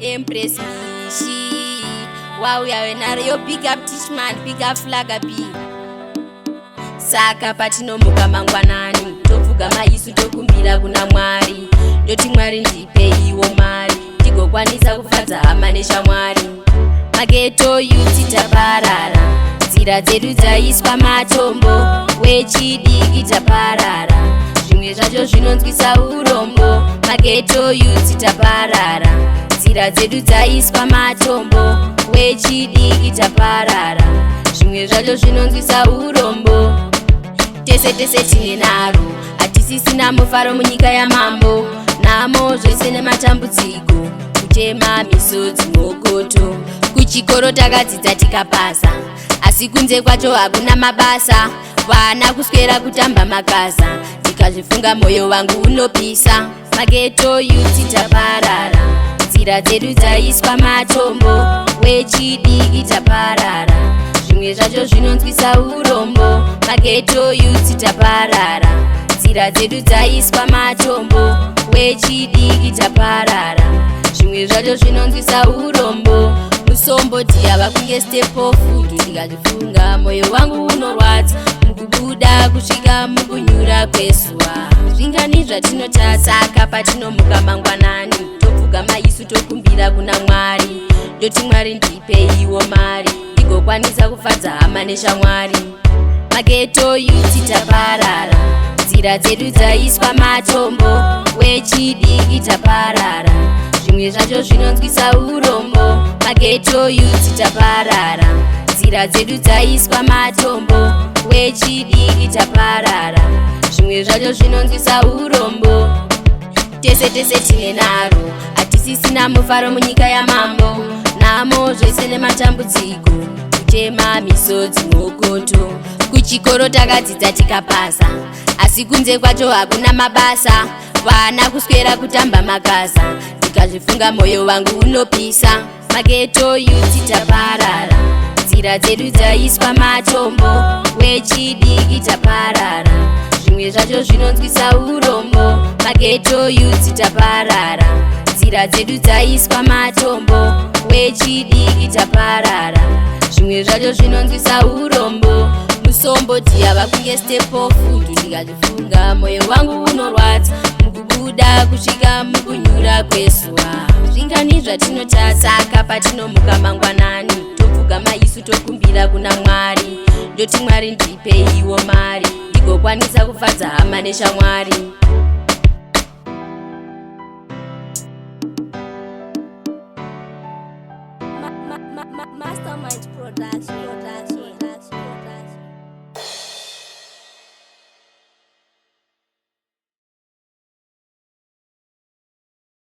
Empress Mishi. Wow, yawe naro yo big up Tishman, big up Flagaby. Saka patinomuka mangwanani, tovuga maisu tokumbira kuna Mwari. Ndoti Mwari ndipe iwo mari, ndigokwanisa kufadza hama neshamwari. Mageto yuti taparara, nzira dzedu dzaiswa matombo. Wechidiki taparara, zvimwe zvacho zvinonzwisa urombo. Mageto yuti taparara, nzira dzedu dzaiswa matombo. Wechidiki taparara, zvimwe zvacho zvinonzwisa urombo. Tese tese tine naro, hatisisina mufaro munyika yamambo. Namo zvese nematambudziko, kutema misodzi mokoto. Kuchikoro takadzidza tikapasa, asi kunze kwacho hakuna mabasa. Vana kuswera kutamba makaza, tikazvifunga moyo wangu unopisa. Mageto yuti taparara, nzira dzedu dzaiswa matombo. Wechidiki taparara, zvimwe zvacho zvinonzwisa urombo. Mageto yuti taparara, nzira dzedu dzaiswa matombo. Wechidiki taparara, zvimwe zvacho zvinonzwisa urombo. Musombo tiyava kunge step of ndikazvifunga moyo wangu unorwadza. Mukubuda kusvika mukunyura kwezuva, zvingani zvatinota. Saka patinomuka mangwanani, tovuga maisu tokumbira kuna Mwari. Ndoti Mwari ndipe iwo mari, ndigokwanisa kufadza hama neshamwari. Mageto yuti taparara, nzira dzedu dzaiswa matombo. Wechidiki taparara, zvimwe zvacho zvinonzwisa urombo. Mageto yuti taparara, nzira dzedu dzaiswa matombo. Wechidiki taparara, zvimwe zvacho zvinonzwisa urombo. Tese tese tine naro, hatisisina mufaro munyika yamambo. Namo zvese nematambudziko, kutema misodzi mokoto. Kuchikoro takadzidza tikapasa, asi kunze kwacho hakuna mabasa. Vana kuswera kutamba makaza, tikazvifunga moyo wangu unopisa. Mageto yuti taparara, nzira dzedu dzaiswa matombo. Wechidiki taparara, zvimwe zvacho zvinonzwisa urombo. Mageto yuti taparara, nzira dzedu dzaiswa matombo. Wechidiki taparara, zvimwe zvacho zvinonzwisa urombo. Musombo tiyava kunge step of ndikazvifunga moyo wangu unorwadza. Mukubuda kusvika mukunyura kwezuva, zvingani zvatinota. Saka patinomuka mangwanani, tovuga maisu tokumbira kuna Mwari. Ndoti Mwari ndipe iwo mari, ndigokwanisa kufadza hama neshamwari. Mastermind Production.